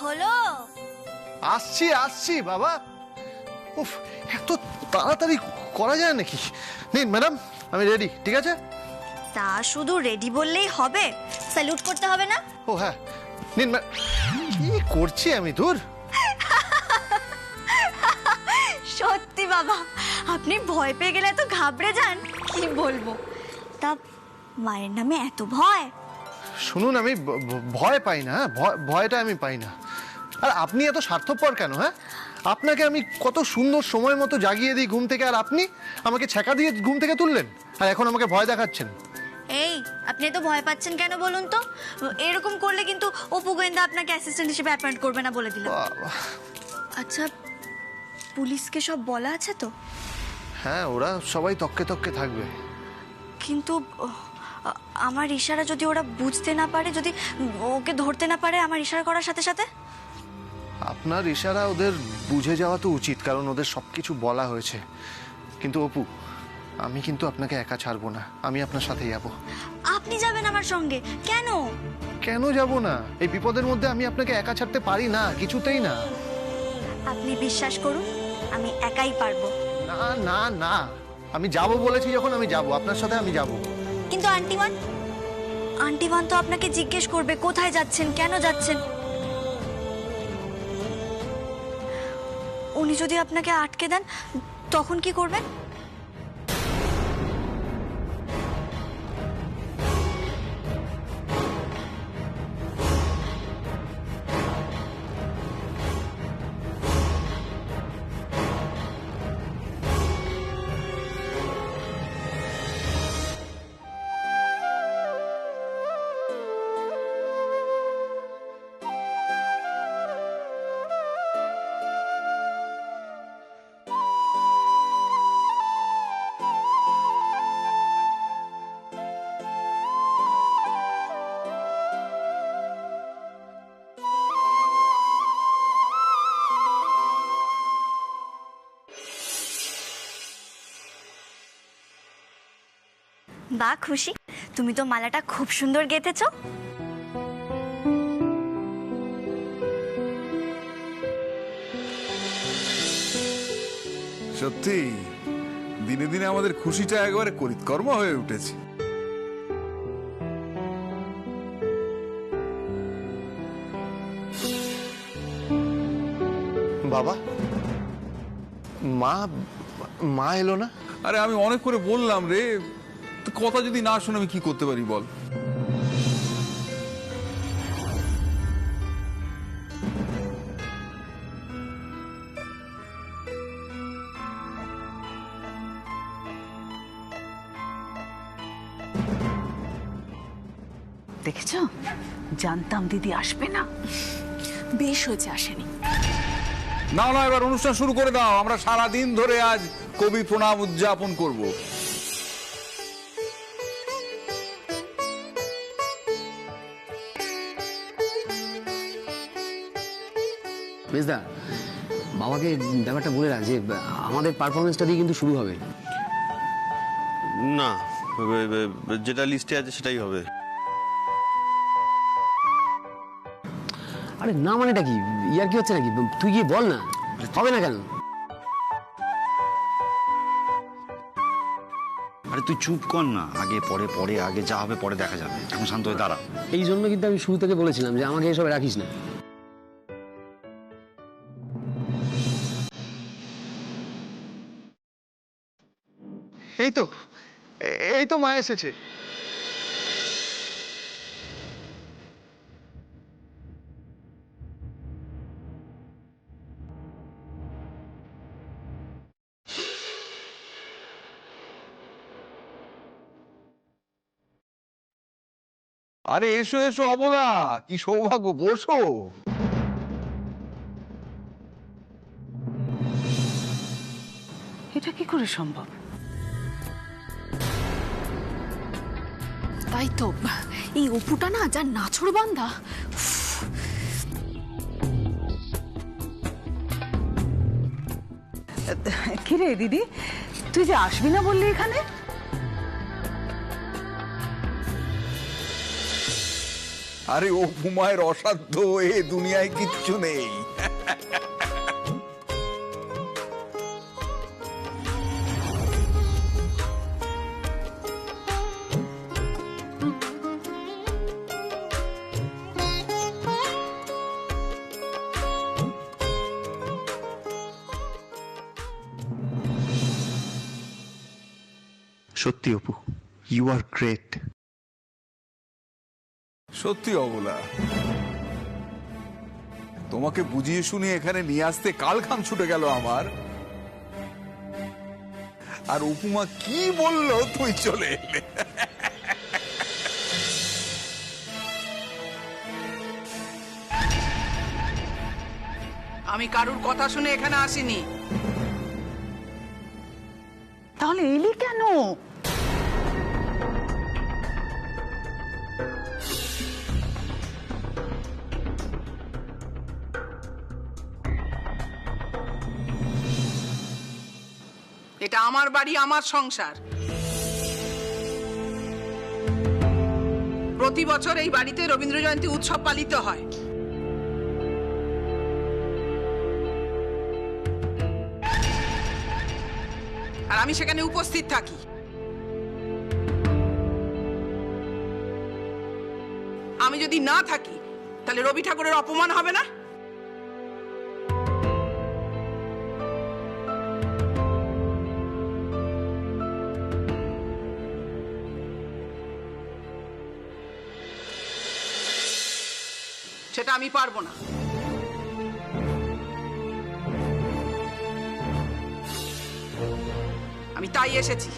হলো? আসছি আসছি বাবা। উফ, এত তাড়াতাড়ি করা যায় নাকি? নিন ম্যাডাম, আমি রেডি। ঠিক আছে? তা শুধু রেডি বললেই হবে? স্যালুট করতে হবে না? ও হ্যাঁ, নিন। কি করছি আমি? দূর। সত্যি বাবা, আপনি ভয় পেয়ে গেলে এত ঘাবড়ে যান, কি বলবো। তা মায়ের নামে এত ভয়? শুনুন, আমি ভয় পাই না। ভয়টা আমি পাই না। আর আপনি এত স্বার্থপর কেন? হ্যাঁ, আপনাকে আমি কত সুন্দর সময় মতো জাগিয়ে দিই ঘুম থেকে, আর আপনি আমাকে ছ্যাঁকা দিয়ে ঘুম থেকে তুললেন, আর এখন আমাকে ভয় দেখাচ্ছেন। এই, আপনি তো ভয় পাচ্ছেন কেন বলুন তো? এরকম করলে কিন্তু অপু গোয়েন্দা আপনাকে অ্যাসিস্ট্যান্ট হিসেবে অ্যাপয়েন্ট করবে না, বলে দিলাম। আচ্ছা, পুলিশকে সব বলা আছে তো? হ্যাঁ, ওরা সবাই তককে তককে থাকবে। কিন্তু আমার ইশারা যদি ওরা বুঝতে না পারে, যদি ওকে ধরতে না পারে আমার ইশারা করার সাথে সাথে? আপনার ইশারা ওদের বুঝে যাওয়া তো উচিত, কারণ ওদের সবকিছু বলা হয়েছে। কিন্তু অপু, আমি কিন্তু আপনাকে একা ছাড়বো না, আমি আপনার সাথে যাব। আপনি যাবেন আমার সঙ্গে? কেন? কেন যাব না? এই বিপদের মধ্যে আমি আপনাকে একা ছাড়তে পারি না, কিছুতেই না। আপনি বিশ্বাস করুন, আমি একাই পারবো। না না না, আমি যাব বলেছি যখন, আমি যাব, আপনার সাথে আমি যাব। কিন্তু আন্টিমান তো আপনাকে জিজ্ঞেস করবে কোথায় যাচ্ছেন, কেন যাচ্ছেন। উনি যদি আপনাকে আটকে দেন, তখন কি করবেন? বাহ খুশি, তুমি তো মালাটা খুব সুন্দর গেঁথেছো। সত্যি দিনে দিনে আমাদের খুশিটা একেবারে করিতকর্ম হয়ে উঠেছে। বাবা, মা এলো না? আরে আমি অনেক করে বললাম রে, তো কথা যদি না শুনে আমি কি করতে পারি বল? দেখেছো, জানতাম দিদি আসবে না। বেশ হয়েছে আসেনি। না না, এবার অনুষ্ঠান শুরু করে দাও। আমরা সারা দিন ধরে আজ কবি প্রণাম উদযাপন করব। মেজদা, বাবাকে ব্যাপারটা বলে রাখ যে আমাদের পারফরমেন্সটা দিয়ে কিন্তু শুরু হবে। না, যেটা লিস্টে আছে সেটাই হবে। আরে না, মানেটা কি? ইয়ার কি হচ্ছে নাকি? তুই গিয়ে বল না, হবে না কেন? আরে তুই চুপ কর না, আগে পরে পরে, আগে যা হবে পরে দেখা যাবে, এখন শান্ত হয়ে দাঁড়া। এই জন্য কিন্তু আমি শুরু থেকে বলেছিলাম যে আমাকে এসবে রাখিস না। এই তো মা এসেছে। আরে এসো এসো অবলা, কি সৌভাগ্য, বসো। এটা কি করে সম্ভব? তাই তো, এই অপুটা না যা নাছড় বান্দা। কিরে দিদি, তুই যে আসবি না বললি এখানে? আরে উপমায়ের অসাধ্য এ দুনিয়ায় কিচ্ছু নেই। সত্যি অপু, ইউ আর গ্রেট। সত্যি অবলা, তোমাকে বুঝিয়ে শুনিয়ে এখানে নিয়ে আসতে কালখান ছুটে গেল আমার, আর উপমা কি বললো তুই চলে এলে। আমি কারুর কথা শুনে এখানে আসিনি। তাহলে এলি কেন? এটা আমার বাড়ি, আমার সংসার। প্রতি বছর এই বাড়িতে রবীন্দ্র জয়ন্তী উৎসব পালিত হয়। আর আমি সেখানে উপস্থিত থাকি। আমি যদি না থাকি তাহলে রবি ঠাকুরের অপমান হবে না? সেটা আমি পারবো না। আমি তাই এসেছি।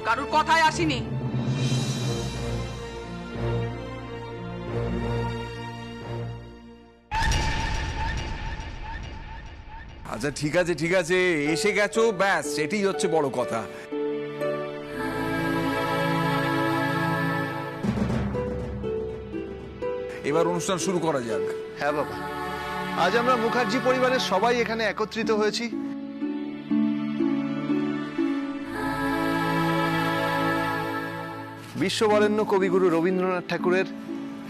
কারুর কথায় আসিনি। আচ্ছা ঠিক আছে ঠিক আছে, এসে গেছো, ব্যাস সেটাই হচ্ছে বড় কথা। এবার অনুষ্ঠান শুরু করা যাক। হ্যাঁ বাবা, আজ আমরা মুখার্জি পরিবারের সবাই এখানে একত্রিত হয়েছি বিশ্ববরেণ্য কবিগুরু রবীন্দ্রনাথ ঠাকুরের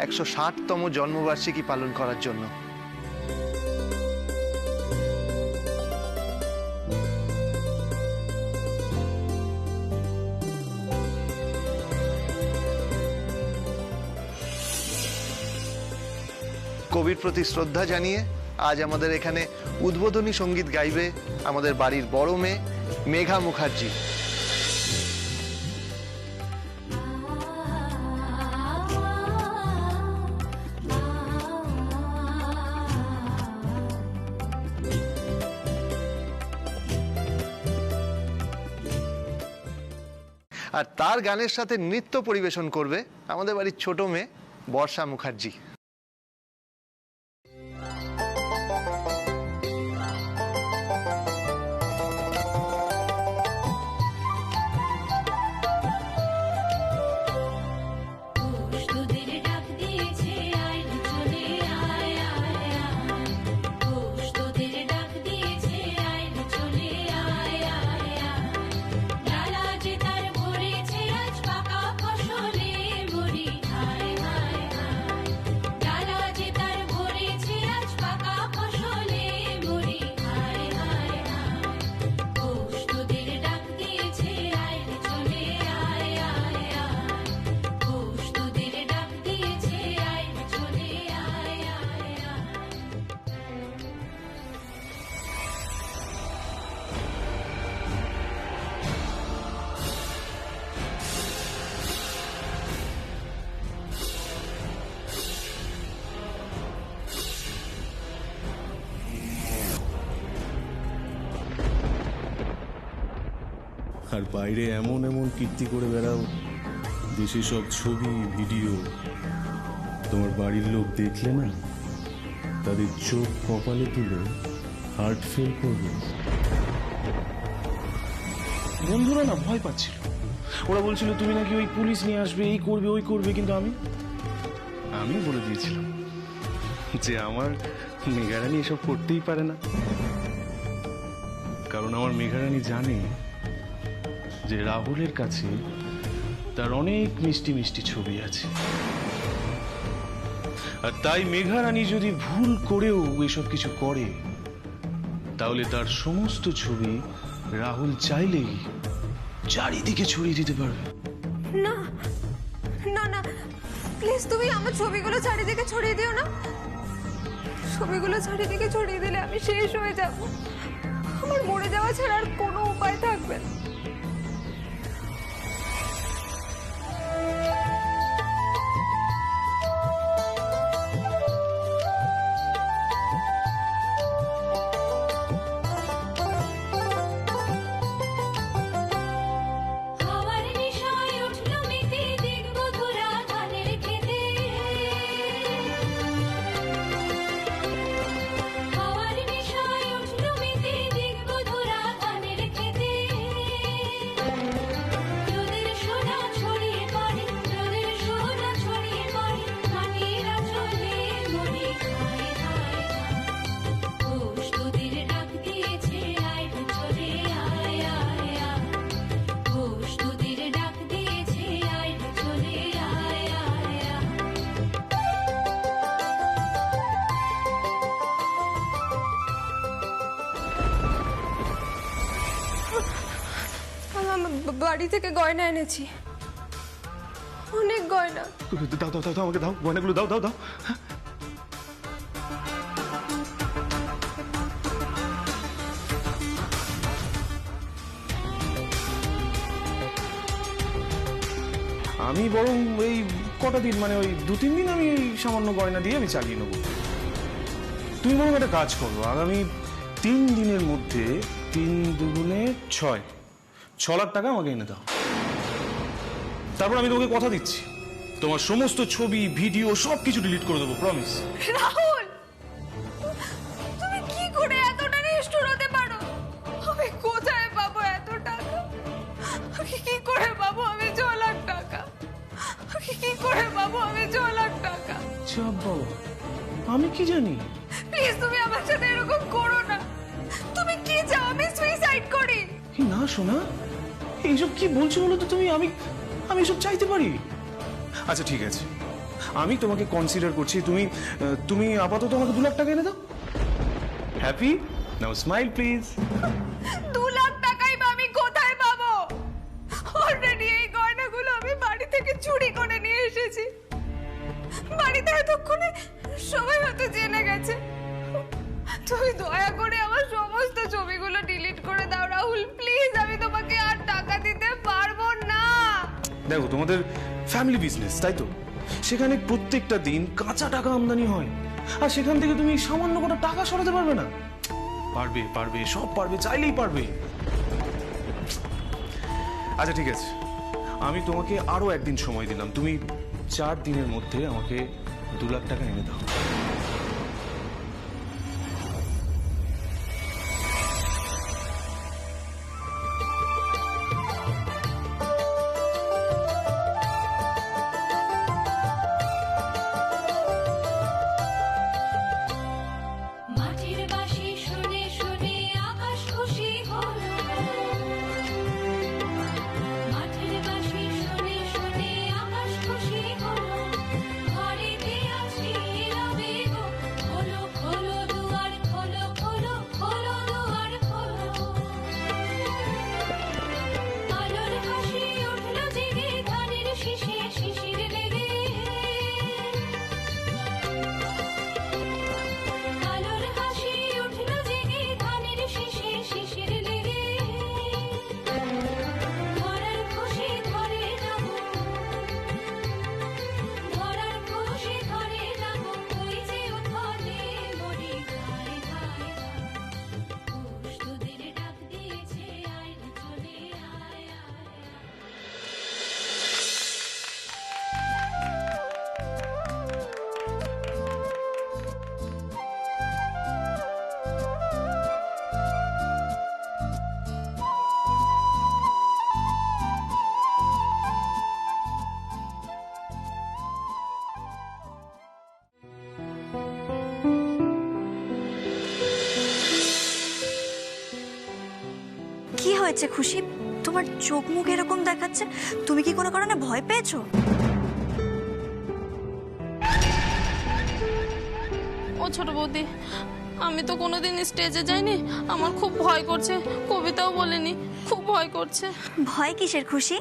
160তম জন্মবার্ষিকী পালন করার জন্য। কবির প্রতি শ্রদ্ধা জানিয়ে আজ আমাদের এখানে উদ্বোধনী সঙ্গীত গাইবে আমাদের বাড়ির বড় মেয়ে মেঘা মুখার্জি। আর তার গানের সাথে নৃত্য পরিবেশন করবে আমাদের বাড়ির ছোট মেয়ে বর্ষা মুখার্জি। আর বাইরে এমন এমন কীর্তি করে বেড়াও, দেশে সব ছবি ভিডিও, তোমার বাড়ির লোক দেখলে না তাদের চোখ কপালে তুলে হার্ট ফেল করবে। বন্ধুরা না ভয় পাচ্ছিল, ওরা বলছিল তুমি নাকি ওই পুলিশ নিয়ে আসবে, এই করবে ওই করবে, কিন্তু আমি বলে দিয়েছিলাম যে আমার মেঘারানী এসব করতেই পারে না, কারণ আমার মেঘারানী জানে যে রাহুলের কাছে তার অনেক মিষ্টি মিষ্টি ছবি আছে, আর তাই মেঘা রানী যদি ভুল করেও এসব কিছু করে তাহলে তার সমস্ত ছবি রাহুল চাইলেই চারিদিকে ছড়িয়ে দিতে পারবে। না না না, প্লিজ তুমি আমার ছবিগুলো চারিদিকে ছড়িয়ে দিও না। ছবিগুলো চারিদিকে ছড়িয়ে দিলে আমি শেষ হয়ে যাব। আমার মরে যাওয়া ছাড়া আর কোনো উপায় থাকবে না। বাড়ি থেকে গয়না এনেছি, অনেক গয়না। দাও দাও দাও দাও, আমাকে দাও গয়নাগুলো, দাও দাও দাও। আমি বরং এই কটা দিন, মানে ওই 2-3 দিন আমি এই সামান্য গয়না দিয়ে আমি চালিয়ে নেবো। তুমি বরং একটা কাজ করো, আগামী 3 দিনের মধ্যে 3 দুগুণে 6 লাখ টাকা আমাকে এনে দাও। তারপর আমি তোমাকে কথা দিচ্ছি, তোমার সমস্ত ছবি ভিডিও সবকিছু ডিলিট করে দেবো, প্রমিস। রাহুল, তুমি কি করে এতটা নিষ্ঠুর হতে পারো? আমি কোথায় পাবো এত টাকা? আমি কি করে পাবো আমি 6 লাখ টাকা? আমি কি করে পাবো আমি 6 লাখ টাকা? চাপ বাবা, আমি কি জানি? প্লিজ তুমি আমার সাথে এরকম করো না। তুমি কি চাও আমি সুইসাইড করি? কি না শোনা, এইসব কি বলছো বলো তো তুমি? আমি এসব চাইতে পারি? আচ্ছা ঠিক আছে, আমি তোমাকে কনসিডার করছি। তুমি আপাতত আমাকে 2 লাখ টাকা এনে দাও। Happy? Now smile please. 2 lakh টাকাই বা আমি কোথায় পাবো? অলরেডি এই গয়নাগুলো আমি বাড়ি থেকে চুরি করে নিয়ে এসেছি। বাড়িতে এতক্ষণে সবাই হয়তো জেনে গেছে। তুমি দয়া করে আমার সমস্ত ছবিগুলো ডিলিট করে দাও রাহুল, প্লিজ। আমি তোমাকে আর টাকা দিতে পারবো না। দেখো, তোমাদের ফ্যামিলি বিজনেস, তাই তো? সেখানে প্রত্যেকটা দিন কাঁচা টাকা আমদানি হয়, আর সেখান থেকে তুমি সামান্য কটা টাকা সরাতে পারবে না? পারবে, পারবে, সব পারবে, চাইলেই পারবে। আচ্ছা ঠিক আছে, আমি তোমাকে আরো 1 দিন সময় দিলাম। তুমি 4 দিনের মধ্যে আমাকে 2 লাখ টাকা এনে দাও। মাটির বাঁশি শুনে শুনে আকাশ খুশি হলো, মাটির বাঁশি শুনে শুনে আকাশ খুশি হলো, ঘরেতে আছি রবে গো, খোলো খোলো দুয়ার খোলো, খোলো খোলো দুয়ার খোলো। আলোর হাসি উঠলো জেগে ধানের শীষে শিশির লেগে, আলোর হাসি উঠলো জেগে ধানের শীষে শিশির লেগে, ধরার খুশি ধরে যাবো, ধরার খুশি ধরে যাবো, ওই যে উঠলে মরি ধায় ধায় পুষ তোদের ডাক দিয়েছে আয় রে চলে আয় আয়। কি হয়েছে খুশি? তোমার চোখ মুখ এরকম দেখাচ্ছে, তুমি কি কোনো কারণে ভয় পেয়েছো? ও ছোট বৌদি, আমি তো কোনোদিন স্টেজে যাইনি, আমার খুব ভয় করছে, কবিতাও বলিনি, খুব ভয় করছে। ভয় কিসের খুশি?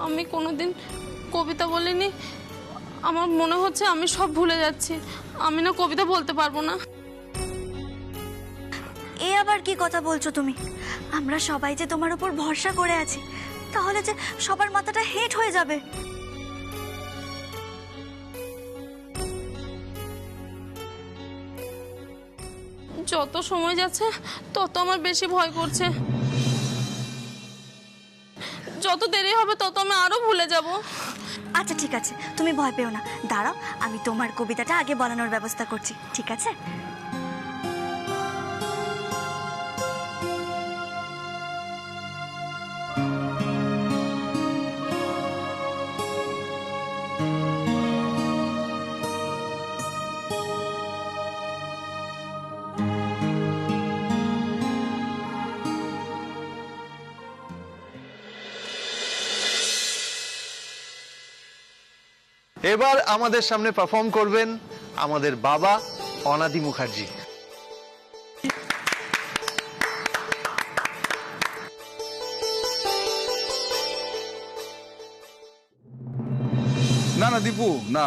আমি কোনোদিন কবিতা বলিনি, আমার মনে হচ্ছে আমি সব ভুলে যাচ্ছি, আমি না কবিতা বলতে পারবো না। এ আবার কি কথা বলছো তুমি? আমরা সবাই যে তোমার উপর ভরসা করে আছি, তাহলে যে সবার মাথাটা হেট হয়ে যাবে। যত সময় যাচ্ছে তত আমার বেশি ভয় করছে, যত দেরি হবে তত আমি আরো ভুলে যাব। আচ্ছা ঠিক আছে, তুমি ভয় পেও না, দাঁড়াও, আমি তোমার কবিতাটা আগে বলানোর ব্যবস্থা করছি, ঠিক আছে? এবার আমাদের সামনে পারফর্ম করবেন আমাদের বাবা অনাদি মুখার্জি। না না দীপু, না